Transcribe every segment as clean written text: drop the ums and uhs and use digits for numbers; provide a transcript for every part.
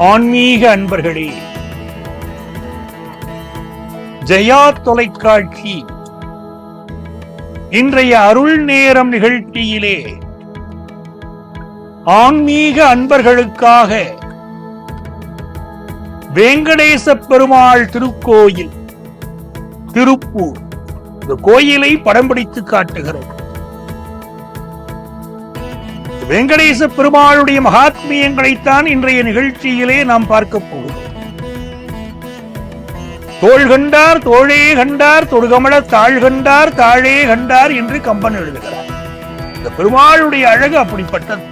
ஆன்மீக அன்பர்களே, ஜெயா தொலைக்காட்சி இன்றைய அருள் நேரம் நிகழ்ச்சியிலே ஆன்மீக அன்பர்களுக்காக வெங்கடேச பெருமாள் திருக்கோயில் திருப்பூர் இந்த கோயிலை படம் பிடித்து காட்டுகிறது. வெங்கடேச பெருமாளுடைய மகாத்மியங்களைத்தான் இன்றைய நிகழ்ச்சியிலே நாம் பார்க்க போகிறோம். தோள் கண்டார் தோளே கண்டார், தொடுகமல தாழ் கண்டார் தாழே கண்டார் என்று கம்பன் எழுதுகிறார். இந்த பெருமாளுடைய அழகு அப்படிப்பட்டது.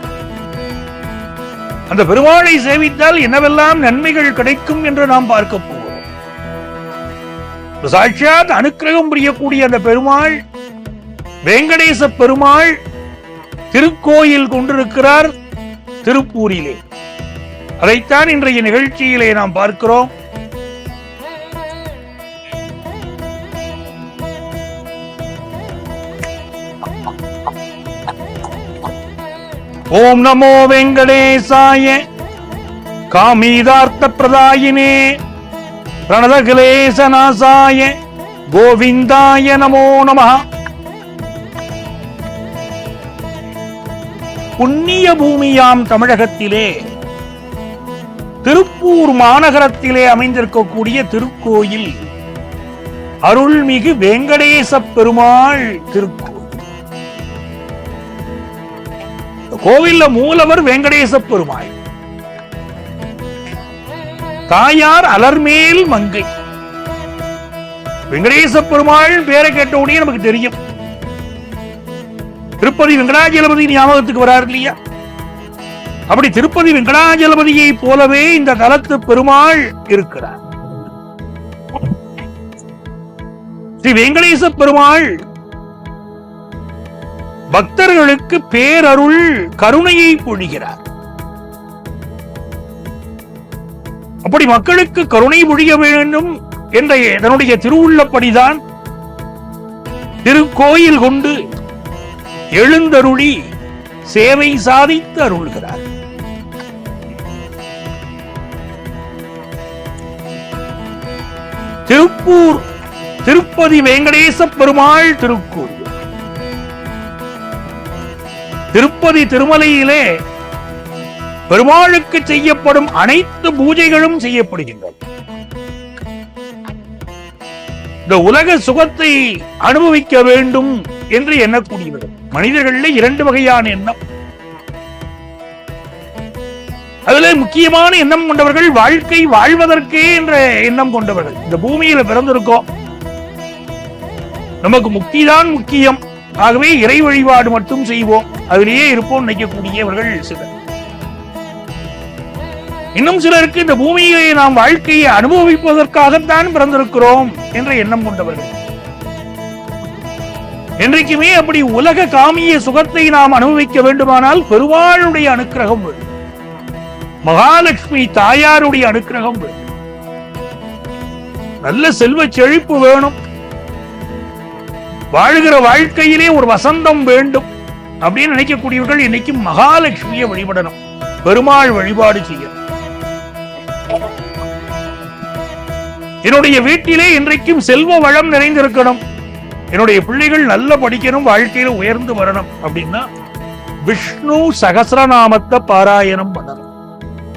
அந்த பெருமாளை சேவித்தால் என்னவெல்லாம் நன்மைகள் கிடைக்கும் என்று நாம் பார்க்க போகிறோம். சாட்சாத் அனுக்கிரகம் புரியக்கூடிய அந்த பெருமாள் வெங்கடேச பெருமாள் திருக்கோயில் கொண்டிருக்கிறார் திருப்பூரிலே. அதைத்தான் இன்றைய நிகழ்ச்சியிலே நாம் பார்க்கிறோம். ஓம் நமோ வெங்கடேசாய காமீதார்த்த பிரதாயினே பிரணதகிலேசநாசாய கோவிந்தாய நமோ நமஹ. புண்ணிய பூமியாம் தமிழகத்திலே திருப்பூர் மாநகரத்திலே அமைந்திருக்கக்கூடிய திருக்கோயில் அருள்மிகு வெங்கடேச பெருமாள் திருக்கோயில். கோவில்ல மூலவர் வெங்கடேச பெருமாள், தாயார் அலர்மேல் மங்கை. வெங்கடேச பெருமாள் பேரை கேட்ட உடனே நமக்கு தெரியும் திருப்பதி வெங்கடாஜலபதி ஞாபகத்துக்கு வராரு இல்லையா? அப்படி திருப்பதி வெங்கடாஜலபதியை போலவே இந்த தலத்து பெருமாள் இருக்கிறார். ஸ்ரீ வெங்கடேச பெருமாள் பக்தர்களுக்கு பேரருள் கருணையை பொழிகிறார். அப்படி மக்களுக்கு கருணை பொழிய வேண்டும் என்ற இதனுடைய திருவுள்ளப்படிதான் திருக்கோயில் கொண்டு எழுந்தருளி சேவை சாதித்து அருள்கிறார். திருப்பூர் திருப்பதி வெங்கடேச பெருமாள் திருக்கோயில். திருப்பதி திருமலையிலே பெருமாளுக்கு செய்யப்படும் அனைத்து பூஜைகளும் செய்யப்படுகின்றன. இந்த உலக சுகத்தை அனுபவிக்க வேண்டும் என்று எண்ணக்கூடியவர்கள் மனிதர்களில் இரண்டு வகையான எண்ணம். அதுல முக்கியமான எண்ணம் கொண்டவர்கள் வாழ்க்கை வாழ்வதற்கே என்ற எண்ணம் கொண்டவர்கள். இந்த பூமியில பிறந்திருக்கோம், நமக்கு முக்திதான் முக்கியம், ஆகவே இறை வழிபாடு மட்டும் செய்வோம், அதிலேயே இருப்போம் நினைக்கக்கூடியவர்கள் சிலர். இன்னும் சிலருக்கு இந்த பூமியை நாம் வாழ்க்கையை அனுபவிப்பதற்காகத்தான் பிறந்திருக்கிறோம் என்ற எண்ணம் கொண்டவர்கள். என்றைக்குமே அப்படி உலக காமிய சுகத்தை நாம் அனுபவிக்க வேண்டுமானால் பெருமாளுடைய அனுக்கிரகம் வேண்டும், மகாலட்சுமி தாயாருடைய அனுக்கிரகம் வேண்டும், நல்ல செல்வ செழிப்பு வேணும், வாழ்கிற வாழ்க்கையிலே ஒரு வசந்தம் வேண்டும் அப்படின்னு நினைக்கக்கூடியவர்கள் இன்னைக்கு மகாலட்சுமியை வழிபடணும், பெருமாள் வழிபாடு செய்யணும். என்னுடைய வீட்டிலே இன்றைக்கும் செல்வ வளம் நிறைந்திருக்கணும், என்னுடைய பிள்ளைகள் நல்ல படிக்கணும், வாழ்க்கையில உயர்ந்து வரணும் அப்படின்னா விஷ்ணு சகஸ்ரநாமத்தை பாராயணம் பண்ணணும்.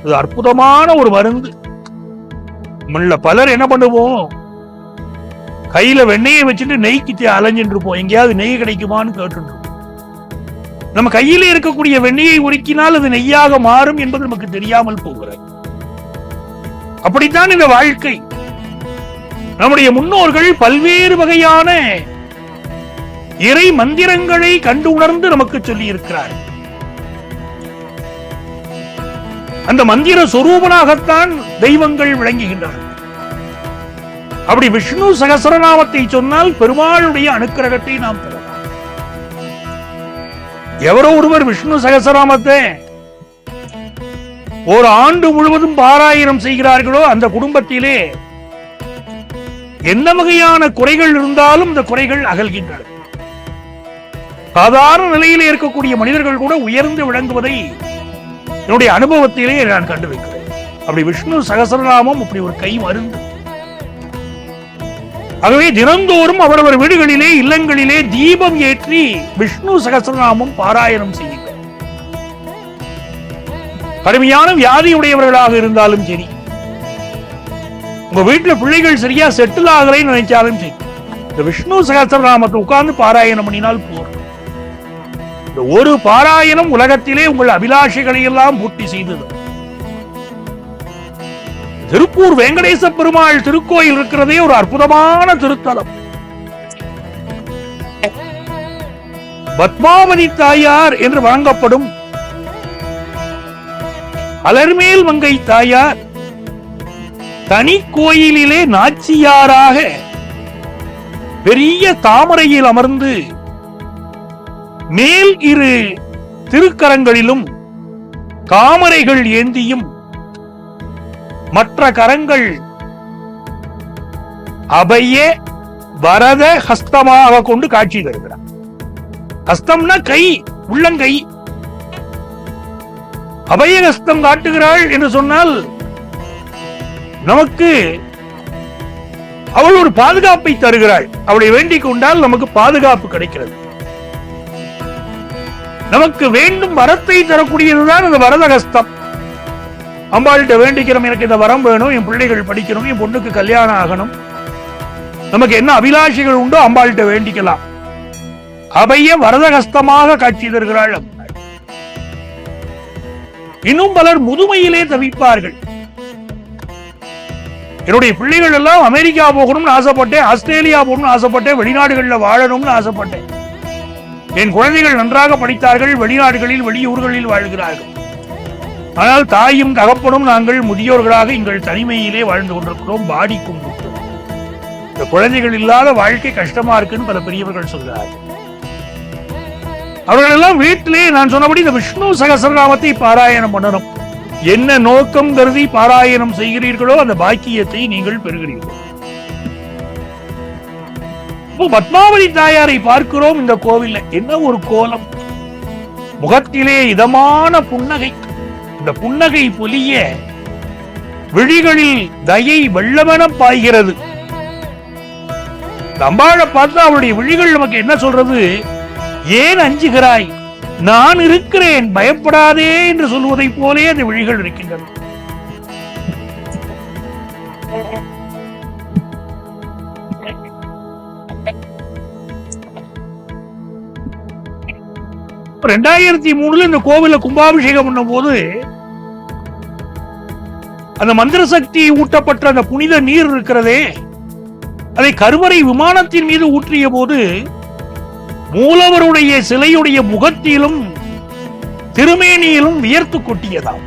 இது அற்புதமான ஒரு மருந்து. பலர் என்ன பண்ணுவோம், கையில வெண்ணெயை வச்சுட்டு நெய்க்கு அலைஞ்சிட்டு இருப்போம். எங்கேயாவது நெய் கிடைக்குமான்னு கேட்டு நம்ம கையில இருக்கக்கூடிய வெண்ணெயை உருக்கினால் அது நெய்யாக மாறும் என்பது நமக்கு தெரியாமல் போகிறது. அப்படித்தான் இந்த வாழ்க்கை. நம்முடைய முன்னோர்கள் பல்வேறு வகையான இறை மந்திரங்களை கண்டு உணர்ந்து நமக்கு சொல்லி இருக்கிறார். அந்த மந்திர சொரூபனாகத்தான் தெய்வங்கள் விளங்குகின்றன. அப்படி விஷ்ணு சகஸ்ரநாமத்தை சொன்னால் பெருமாளுடைய அனுக்கிரகத்தை நாம் பெறலாம். எவரோ ஒருவர் விஷ்ணு சகஸ்ரநாமத்தை ஒரு ஆண்டு முழுவதும் பாராயணம் செய்கிறார்களோ அந்த குடும்பத்திலே என்ன வகையான குறைகள் இருந்தாலும் இந்த குறைகள் அகல்கின்றன. சாதாரண நிலையிலே இருக்கக்கூடிய மனிதர்கள் கூட உயர்ந்து விளங்குவதை என்னுடைய அனுபவத்திலே நான் கண்டிருக்கிறேன். அப்படி விஷ்ணு சகஸ்ரநாமம் அப்படி ஒரு கை மருந்து. ஆகவே தினந்தோறும் அவரவர் வீடுகளிலே இல்லங்களிலே தீபம் ஏற்றி விஷ்ணு சகஸ்ரநாமம் பாராயணம் செய்யுங்கள். கடுமையான வியாதியுடையவர்களாக இருந்தாலும் சரி, உங்க வீட்டுல பிள்ளைகள் சரியா செட்டில் ஆகலைன்னு நினைச்சாலும் சரி, இந்த விஷ்ணு சகஸ்ரநாமத்தை உட்கார்ந்து பாராயணம் பண்ணினால் போதும். இந்த ஒரு பாராயணம் உலகத்திலே உங்கள் அபிலாஷைகளை எல்லாம் பூர்த்தி செய்தது. திருப்பூர் வெங்கடேச பெருமாள் திருக்கோயில் இருக்கிறதே ஒரு அற்புதமான திருத்தலம். பத்மாவதி தாயார் என்று வழங்கப்படும் அலர்மேல் மங்கை தாயார் தனி கோயிலிலே நாச்சியாராக பெரிய தாமரையில் அமர்ந்து மேல் இரு திருக்கரங்களிலும் தாமரைகள் ஏந்தியும் மற்ற கரங்கள் அபய வரத ஹஸ்தமாக கொண்டு காட்சி தருகிறார். ஹஸ்தம்னா கை, உள்ளங்கை. அபயஹஸ்தம் காட்டுகிறாள் என்று சொன்னால் நமக்கு அவள் ஒரு பாதுகாப்பை தருகிறாள். அவளை வேண்டிக் கொண்டால் நமக்கு பாதுகாப்பு கிடைக்கிறது. நமக்கு வேண்டும் வரத்தை தரக்கூடியதுதான் இந்த வரதஹஸ்தம். அம்பாள்கிட்ட வேண்டிக்கிறோம், எனக்கு இந்த வரம் வேணும், என் பிள்ளைகள் படிக்கணும், என் பொண்ணுக்கு கல்யாணம் ஆகணும், நமக்கு என்ன அபிலாஷைகள் உண்டோ அம்பாள்கிட்ட வேண்டிக்கலாம். அபய வரதஹஸ்தமாக காட்சி தருகிறாள். இன்னும் பலர் முதுமையிலே தவிப்பார்கள். என்னுடைய பிள்ளைகள் எல்லாம் அமெரிக்கா போகணும்னு ஆசைப்பட்டேன், ஆஸ்திரேலியா போகணும்னு ஆசைப்பட்டேன், வெளிநாடுகளில் வாழணும்னு ஆசைப்பட்டேன். என் குழந்தைகள் நன்றாக படித்தார்கள், வெளிநாடுகளில் வெளியூர்களில் வாழ்கிறார்கள். ஆனால் தாயும் தகப்பனும் நாங்கள் முதியோர்களாக எங்கள் தனிமையிலே வாழ்ந்து கொண்டிருக்கிறோம், பாடி கொண்டிருக்கிறோம். இந்த குழந்தைகள் இல்லாத வாழ்க்கை கஷ்டமா இருக்குன்னு பல பெரியவர்கள் சொல்கிறார்கள். அவர்கள் எல்லாம் வீட்டிலே நான் சொன்னபடி இந்த விஷ்ணு சகஸ்ரநாமத்தை பாராயணம் பண்ணணும். என்ன நோக்கம் கருதி பாராயணம் செய்கிறீர்களோ அந்த பாக்கியத்தை நீங்கள் பெறுகிறீர்கள். பத்மாவதி தாயாரை பார்க்கிறோம் இந்த கோவில்ல. என்ன ஒரு கோலம்! முகத்திலே இதமான புன்னகை. இந்த புன்னகை பொலிய விழிகளில் தயை வெள்ளமென பாய்கிறது. அம்பாளை பார்த்தா அவளுடைய விழிகள் நமக்கு என்ன சொல்றது? ஏன் அஞ்சுகிறாய், நான் இருக்கிறேன், பயப்படாதே என்று சொல்வதை போலே அந்த விழிகள் இருக்கின்றன. இப்ப 2003 இந்த கோவில கும்பாபிஷேகம் பண்ணும் போது அந்த மந்திர சக்தி ஊட்டப்பட்ட அந்த புனித நீர் இருக்கிறதே, அதை கருவறை விமானத்தின் மீது ஊற்றிய போது மூலவருடைய சிலையுடைய முகத்திலும் திருமேனியிலும் வியர்த்து கொட்டியதாம்.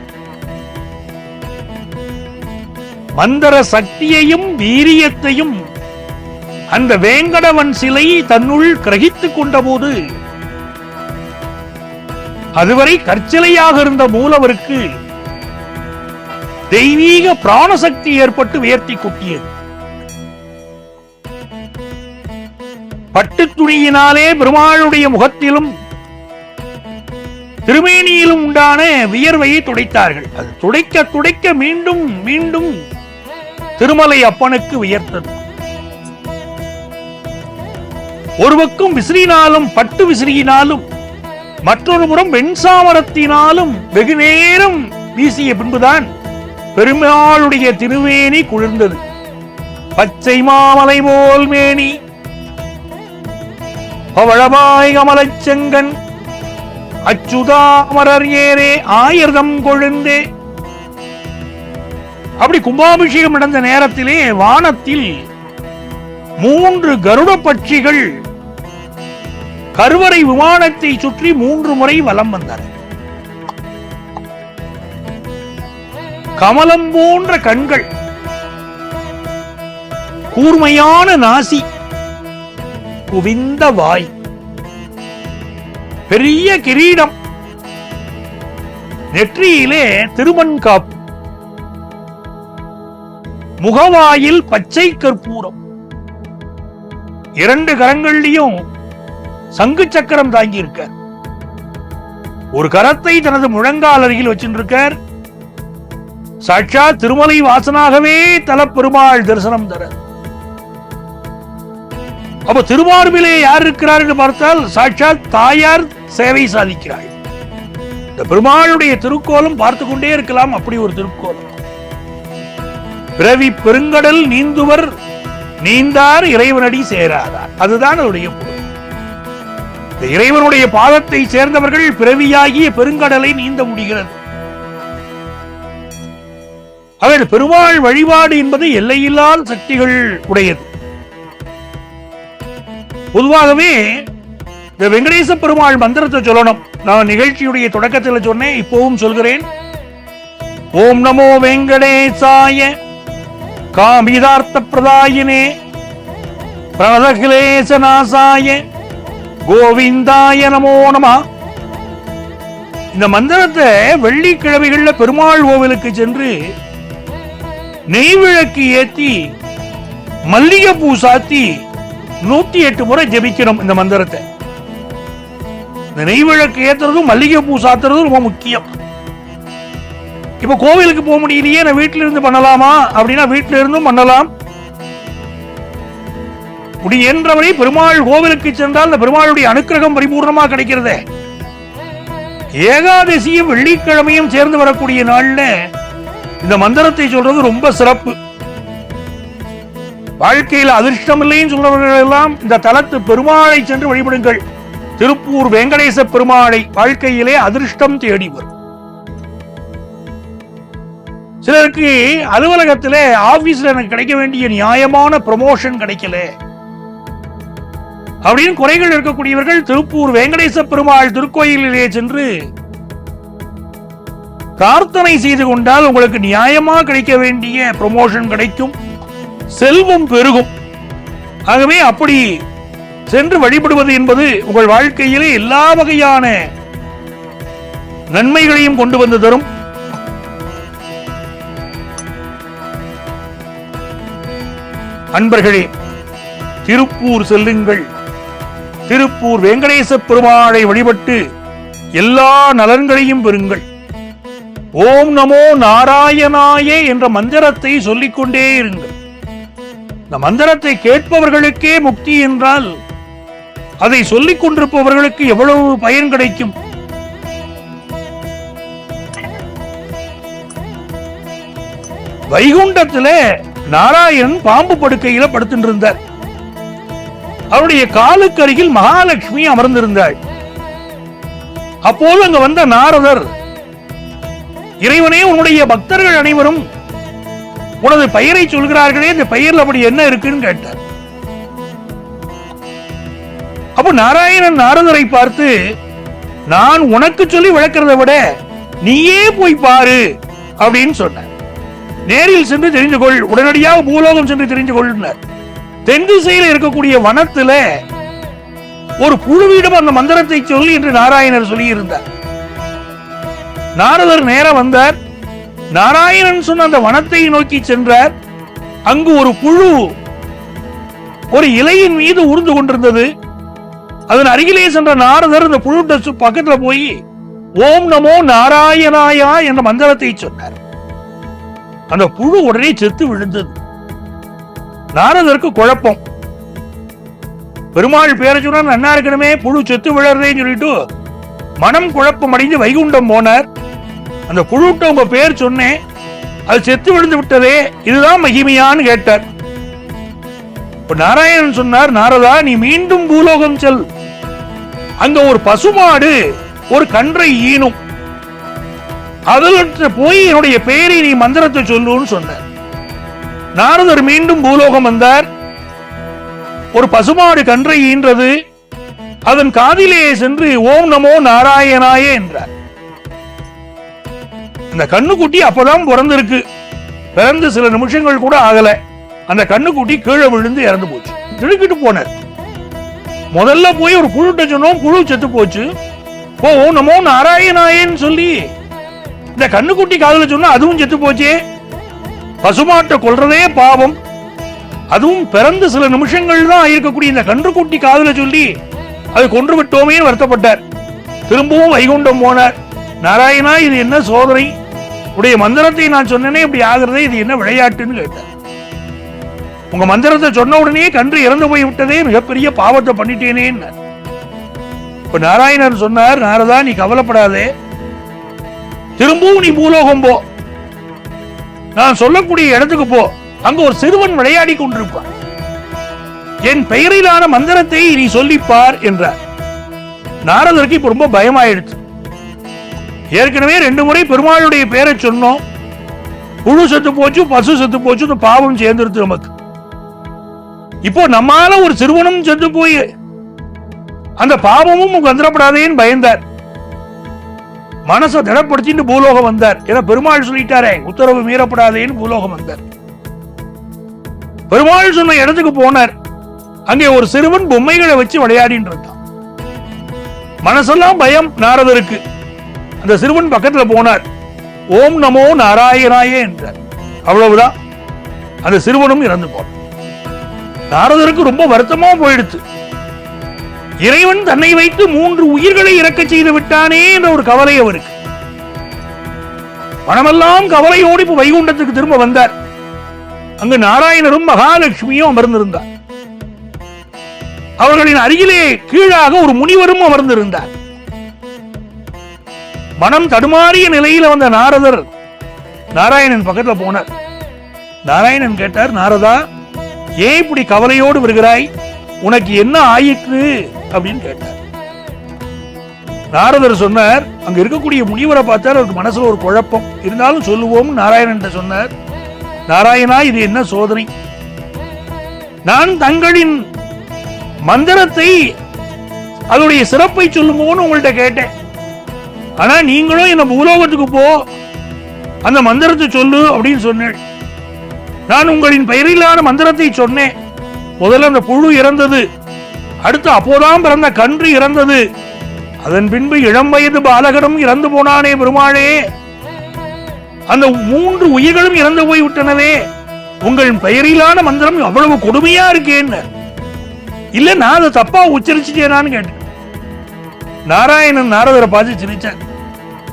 மந்திர சக்தியையும் வீரியத்தையும் அந்த வேங்கடவன் சிலை தன்னுள் கிரகித்துக் கொண்ட போது அதுவரை கற்சிலையாக இருந்த மூலவருக்கு தெய்வீக பிராணசக்தி ஏற்பட்டு வியர்த்தி கொட்டியது. பட்டு துணியினாலே பெருமாளுடைய முகத்திலும் திருமேனியிலும் உண்டான வியர்வையை துடைத்தார்கள். அது துடைக்க துடைக்க மீண்டும் மீண்டும் திருமலை அப்பனுக்கு வியர்த்தது. ஒரு பக்கம் விசிறினாலும் பட்டு விசிறியினாலும் மற்றொரு புறம் வெண்சாமரத்தினாலும் வெகு நேரம் வீசிய பின்புதான் பெருமாளுடைய திருவேணி குளிர்ந்தது. பச்சை மாமலை போல் மேனி பவளமாய் கமலச் செங்கன் அச்சுதாமரர் ஏரே ஆயிரதம் கொழுந்தே. அப்படி கும்பாபிஷேகம் நடந்த நேரத்திலே வானத்தில் 3 கருட பட்சிகள் கருவறை விமானத்தை சுற்றி 3 முறை வலம் வந்தன. கமலம் போன்ற கண்கள், கூர்மையான நாசி, குவிந்த வாய், பெரிய கிரீடம், நெற்றியிலே திருமண்காப்பு, முகவாயில் பச்சை கற்பூரம், 2 கரங்கள்லயும் சங்கு சக்கரம் தாங்கி இருக்கார். ஒரு கரத்தை தனது முழங்கால் அருகில் வச்சிருக்கார். சாட்சாத் திருமலை வாசனாகவே தலப்பெருமாள் தரிசனம் தர. அப்ப திருமார்பிலே யார் இருக்கிறார் என்று பார்த்தால் சாட்சாத் தாயார் சேவை சாதிக்கிறாள். இந்த பெருமாளுடைய திருக்கோலம் பார்த்து கொண்டே இருக்கலாம். அப்படி ஒரு திருக்கோலம். பிறவி பெருங்கடல் நீந்துவர் நீந்தார் இறைவனடி சேராதார். அதுதான் அவருடைய பொருள். இந்த இறைவனுடைய பாதத்தை சேர்ந்தவர்கள் பிறவியாகிய பெருங்கடலை நீந்த முடிகிறது. அவர் பெருமாள் வழிபாடு என்பது எல்லையில்லாத சக்திகள் உடையது. பொதுவாகவே இந்த வெங்கடேச பெருமாள் மந்திரத்தை சொல்லணும். நான் நிகழ்ச்சியுடைய தொடக்கத்தில் சொன்னேன், இப்பவும் சொல்கிறேன். ஓம் நமோ வெங்கடேசாய காமிதார்த்த பிரதாயினே பிரணதகிலேசநாசாய கோவிந்தாய நமோ நம. இந்த மந்திரத்தை வெள்ளிக்கிழமைகள்ல பெருமாள் கோவிலுக்கு சென்று நெய்விளக்கு ஏத்தி மல்லிகைப்பூ சாத்தி 108 முறை ஜபிக்கணும். இந்த மந்திரத்தை இந்த நெய்விளக்கு ஏத்துறதும் மல்லிகைப்பூ சாத்துறதும் ரொம்ப முக்கியம். இப்ப கோவிலுக்கு போக முடியலையே, நான் வீட்டில இருந்து பண்ணலாமா அப்படின்னா வீட்டில இருந்தும் பண்ணலாம். முடியன்றவரை பெருமாள் கோவிலுக்கு சென்றால் இந்த பெருமாளுடைய அனுக்கிரகம் பரிபூர்ணமா கிடைக்கிறது. ஏகாதசியும் வெள்ளிக்கிழமையும் சேர்ந்து வரக்கூடிய நாள்ல இந்த மந்திரத்தை சொல்றது ரொம்ப சிறப்பு. வாழ்க்கையில் அதிர்ஷ்டம் இல்லைன்னு சொல்றவர்கள் எல்லாம் இந்த தலத்து பெருமாளை சென்று வழிபடுங்கள். திருப்பூர் வெங்கடேச பெருமாளை. வாழ்க்கையிலே அதிர்ஷ்டம் தேடி வரும். சிலருக்கு அலுவலகத்திலே ஆபீஸ்ல எனக்கு கிடைக்க வேண்டிய நியாயமான ப்ரமோஷன் கிடைக்கல அப்படின்னு குறைகள் இருக்கக்கூடியவர்கள் திருப்பூர் வெங்கடேச பெருமாள் திருக்கோயிலே சென்று பிரார்த்தனை செய்து கொண்டால் உங்களுக்கு நியாயமா கிடைக்க வேண்டிய ப்ரமோஷன் கிடைக்கும், செல்வம் பெருகும். ஆகவே அப்படி சென்று வழிபடுவது என்பது உங்கள் வாழ்க்கையிலே எல்லா வகையான நன்மைகளையும் கொண்டு வந்து தரும். அன்பர்களே, திருப்பூர் செல்லுங்கள். திருப்பூர் வெங்கடேச பெருமாளை வழிபட்டு எல்லா நலன்களையும் பெறுங்கள். ஓம் நமோ நாராயணாயே என்ற மந்திரத்தை சொல்லிக்கொண்டே இருங்கள். இந்த மந்திரத்தை கேட்பவர்களுக்கே முக்தி என்றால் அதை சொல்லிக் கொண்டிருப்பவர்களுக்கு எவ்வளவு பயன் கிடைக்கும்? வைகுண்டத்திலே நாராயணன் பாம்பு படுக்கையில படுத்துட்டு இருந்தார். அவருடைய காலுக்கு அருகில் மகாலட்சுமி அமர்ந்திருந்தாள். அப்போது அங்க வந்த நாரதர், இறைவனே, உன்னுடைய பக்தர்கள் அனைவரும் உனது பெயரை சொல்கிறார்களே, இந்த பெயர்ல அப்படி என்ன இருக்குன்னு கேட்டார். அப்ப நாராயணன் நாரதரை பார்த்து, நான் உனக்கு சொல்லி விளக்கிறத விட நீயே போய் பாரு அப்படின்னு சொன்னார். நேரில் சென்று தெரிந்து கொள், உடனடியாக பூலோகம் சென்று தெரிந்து கொள்ளினார். தென் திசையில் இருக்கக்கூடிய வனத்துல ஒரு புழுவிடம் அந்த மந்திரத்தை சொல்லி என்று நாராயணர் சொல்லி இருந்தார். நாரதர் நேரம் வந்தார். நாராயணன் சொன்ன அந்த வனத்தை நோக்கி சென்றார். அங்கு ஒரு புழு ஒரு இலையின் மீது உருந்து கொண்டிருந்தது. அதன் அருகிலே சென்ற நாரதர் அந்த புழு பக்கத்துல போய் ஓம் நமோ நாராயணாயா என்ற மந்திரத்தை சொன்னார். அந்த புழு உடனே செத்து விழுந்தது. நாரதருக்கு குழப்பம். பெருமாள் பேரை சொன்னா நன்னா இருக்கணுமே, புழு செத்து விழறதேன்னு சொல்லிட்டு மனம் குழப்பம் அடைந்து வைகுண்டம் போனார். அந்த புழுட்ட உங்க பேர் சொன்னேன், அது செத்து விழுந்து விட்டதே, இதுதான் மகிமையான்னு கேட்டார். நாராயணன் சொன்னார், நாரதா நீ மீண்டும் பூலோகம் செல், அங்க ஒரு பசுமாடு ஒரு கன்றை ஈனும், அதில் போய் என்னுடைய பெயரை நீ மந்திரத்தை சொல்லுன்னு சொன்னார். நாரதர் மீண்டும் பூலோகம் வந்தார். ஒரு பசுமாடு கன்றை ஈன்றது. அதன் காதிலே சென்று ஓம் நமோ நாராயணாய என்றார். அந்த கண்ணுக்குட்டி அப்பதான் பிறந்திருக்கு. பிறந்து சில நிமிஷங்கள் கூட ஆகல, அந்த கண்ணுக்குட்டி கீழே விழுந்து இறந்து போச்சு. திடுக்கிட்டு போனார். முதல்ல போய் ஒரு புழுட்ட சொன்னோம், புழு செத்து போச்சு. ஓம் நமோ நாராயணாயன்னு சொல்லி இந்த கண்ணுக்குட்டி காதுல சொன்னா அதுவும் செத்து போச்சே. பசுமாட்டை கொல்றதே பாவம், அதுவும் பிறந்து சில நிமிஷங்கள் தான் இருக்கக்கூடிய இந்த கன்றுக்குட்டி காதுல சொல்லி அதை கொன்று விட்டோமே வருத்தப்பட்டார். திரும்பவும் வைகுண்டம் போனார். நாராயணா இது என்ன சோதனை, உடைய மந்திரத்தை நான் சொன்னேனே இப்படி ஆகிறதே, இது என்ன விளையாட்டுன்னு கேட்டார். உங்க மந்திரத்தை சொன்ன உடனே கன்று இறந்து போய் விட்டதே, மிகப்பெரிய பாவத்தை பண்ணிட்டேனே. இப்ப நாராயணன் சொன்னார், நாரதா நீ கவலைப்படாதே, திரும்பவும் நீ பூலோகம் போ, நான் சொல்லக்கூடிய இடத்துக்கு போ, அங்க ஒரு சிறுவன் விளையாடி கொண்டிருப்பான், என் பெயரிலான மந்திரத்தை நீ சொல்லிப்பார் என்றார். நாரதருக்கு இப்ப ரொம்ப பயமாயிடுச்சு. ஏற்கனவே 2 முறை பெருமாளுடைய பெயரை சொன்னோம், புழு செத்து போச்சு, பசு செத்து போச்சு, இந்த பாவம் சேர்ந்துருது நமக்கு. இப்போ நம்மால ஒரு சிறுவனும் செத்து போய் அந்த பாவமும் வந்துடப்படாதேன்னு பயந்தார். மனசை திடப்படுத்திட்டு பூலோகம் வந்தார். ஏன்னா பெருமாள் சொல்லிட்டாரே உத்தரவு மீறப்படாதேன்னு பூலோகம் வந்தார். பெருமாள் சொன்ன இடத்துக்கு போனார். அங்கே ஒரு சிறுவன் பொம்மைகளை வச்சு விளையாடிட்டு இருந்தான். மனசெல்லாம் பயம் நாரதருக்கு. அந்த சிறுவன் பக்கத்துல போனார். ஓம் நமோ நாராயணாயே என்றார். அவ்வளவுதான், அந்த சிறுவனும் இறந்து போனார். நாரதருக்கு ரொம்ப வருத்தமா போயிடுச்சு. இறைவன் தன்னை வைத்து 3 உயிர்களை இறக்க செய்து விட்டானே என்ற ஒரு கவலை அவருக்கு. மனமெல்லாம் கவலையோடு இப்ப வைகுண்டத்துக்கு திரும்ப வந்தார். அங்கு நாராயணரும் மகாலட்சுமியும் அமர்ந்திருந்தார். அவர்களின் அருகிலே கீழாக ஒரு முனிவரும் அமர்ந்திருந்தார். மனம் தடுமாறிய நிலையில் வந்த நாரதர் நாராயணன் பக்கத்துல போனார். நாராயணன் கேட்டார், நாரதா ஏன் இப்படி கவலையோடு வருகிறாய், உனக்கு என்ன ஆயிற்று அப்படின்னு கேட்டார். நாரதர் சொன்னார், அங்க இருக்கக்கூடிய முனிவரை பார்த்தார், அவருக்கு மனசுல ஒரு குழப்பம் இருந்தாலும் சொல்லுவோம் நாராயணன் சொன்னார். நாராயணா இது என்ன சோதனை, நான் தங்களின் மந்திரத்தை அதனுடைய சிறப்பை சொல்லுங்கன்னு உங்கள்கிட்ட கேட்டேன். ஆனா நீங்களும் என்ன பூலோகத்துக்கு போ, அந்த மந்திரத்தை சொல்லு அப்படின்னு சொன்னேன். நான் உங்களின் பெயரிலான மந்திரத்தை சொன்னேன். முதல்ல அந்த புழு இறந்தது, அடுத்து அப்போதான் பிறந்த கன்று இறந்தது, அதன் பின்பு இளம் வயது பாலகரும் இறந்து போனானே பெருமாளே, அந்த 3 உயிர்களும் இறந்து போய் விட்டனவே, உங்கள் பெயரிலான மந்திரம் அவ்வளவு கொடுமையா இருக்கேன்னு. இல்ல நான் அதை தப்பா உச்சரிச்சுட்டேனான்னு கேட்டேன். நாராயணன் நாரதரை பார்த்து சிரிச்சார்.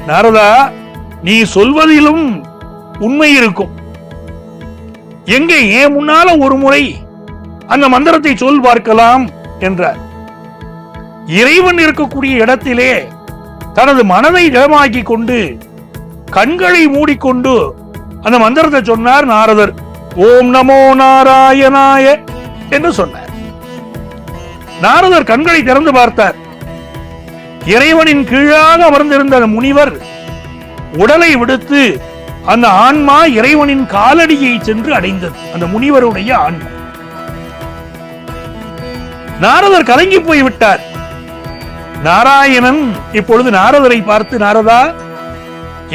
நாரதா நீ சொல்வதிலும் உண்மை இருக்கும், எங்கே ஏன் முன்னால ஒரு முறை அந்த மந்திரத்தை சொல் பார்க்கலாம் என்றார். இறைவன் இருக்கக்கூடிய இடத்திலே தனது மனதை இடமாக்கி கொண்டு கண்களை மூடிக்கொண்டு அந்த மந்திரத்தை சொன்னார் நாரதர். ஓம் நமோ நாராயணாய என்று சொன்னார். நாரதர் கண்களை திறந்து பார்த்தார். இறைவனின் கீழாக அமர்ந்திருந்த அந்த முனிவர் உடலை விடுத்து அந்த ஆன்மா இறைவனின் காலடியை சென்று அடைந்தது. அந்த முனிவருடைய ஆன்மா. நாரதர் கலங்கி போய்விட்டார். நாராயணன் இப்பொழுது நாரதரை பார்த்து, நாரதா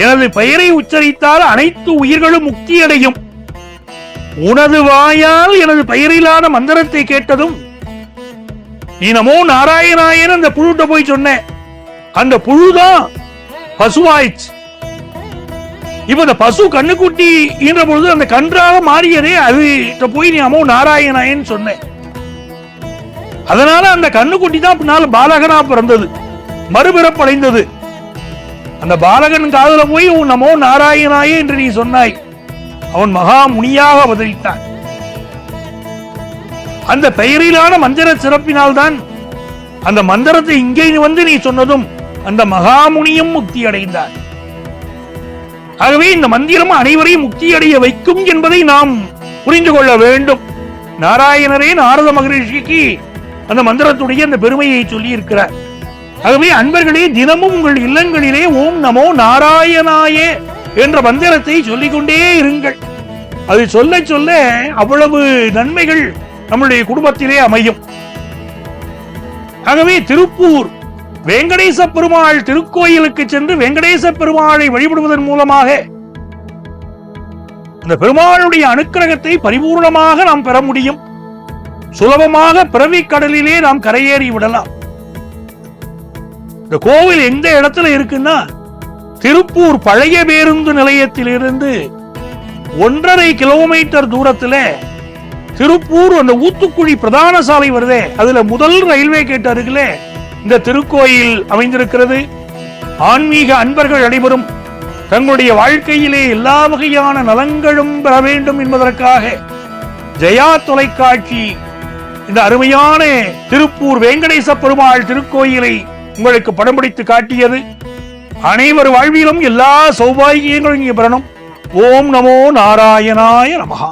எனது பெயரை உச்சரித்தால் அனைத்து உயிர்களும் முக்தி அடையும், உனது வாயால் எனது பெயரிலான மந்திரத்தை கேட்டதும் நீ நமோ நாராயணாயன் அந்த புழுட்ட போய் சொன்ன, அந்த புழுதான் பசுவாயிச்சு. இப்ப அந்த பசு கண்ணுக்குட்டி ஈன்ற பொழுது அந்த கன்றாக மாறியதே, அது போய் நீ நமோ நாராயணாயன் சொன்ன, அதனால அந்த கண்ணுக்குட்டி தான் பின்னால பாலகனா பிறந்தது, மறுபிறப்படைந்தது. அந்த பாலகன் காதுல போய் உன் நமோ நாராயணாயே என்று நீ சொன்னாய், அவன் மகா முனியாக அவதரித்தான். அந்த பெயரிலான மந்திர சிறப்பினால்தான் அந்த மந்திரத்தை இங்கே வந்து நீ சொன்னதும் அந்த மகாமுனியும் முக்தி அடைந்தார். ஆகவே இந்த மந்திரம் அனைவரையும் முக்தியடைய வைக்கும் என்பதை நாம் புரிந்து கொள்ள வேண்டும். நாராயணரே நாரத மகரிஷிக்கு அந்த மந்திரத்துடைய அந்த பெருமையை சொல்லி இருக்கிறார். ஆகவே அன்பர்களே, தினமும் உங்கள் இல்லங்களிலே ஓம் நமோ நாராயணாயே என்ற மந்திரத்தை சொல்லிக்கொண்டே இருங்கள். அது சொல்ல சொல்ல அவ்வளவு நன்மைகள் நம்முடைய குடும்பத்திலே அமையும். ஆகவே திருப்பூர் வெங்கடேச பெருமாள் திருக்கோயிலுக்கு சென்று வெங்கடேச பெருமாளை வழிபடுவதன் மூலமாக அந்த பெருமாளுடைய அனுக்கிரகத்தை பரிபூர்ணமாக நாம் பெற முடியும். சுலபமாக பிறவி கடலிலே நாம் கரையேறி விடலாம். இந்த கோவில் எந்த இடத்துல இருக்குன்னா, திருப்பூர் பழைய பேருந்து நிலையத்திலிருந்து 1.5 கிலோமீட்டர் தூரத்துல திருப்பூர் அந்த ஊத்துக்குழி பிரதான சாலை வருதே, அதுல முதல் ரயில்வே கேட் அருகிலே இந்த திருக்கோயில் அமைந்திருக்கிறது. ஆன்மீக அன்பர்கள் அனைவரும் தங்களுடைய வாழ்க்கையிலே எல்லா வகையான நலங்களும் பெற வேண்டும் என்பதற்காக ஜெயா தொலைக்காட்சி இந்த அருமையான திருப்பூர் வெங்கடேச பெருமாள் திருக்கோயிலை உங்களுக்கு படம் பிடித்து காட்டியது. அனைவர் வாழ்விலும் எல்லா சௌபாகியங்களும் இங்கே பெறணும். ஓம் நமோ நாராயணாய நமஹா.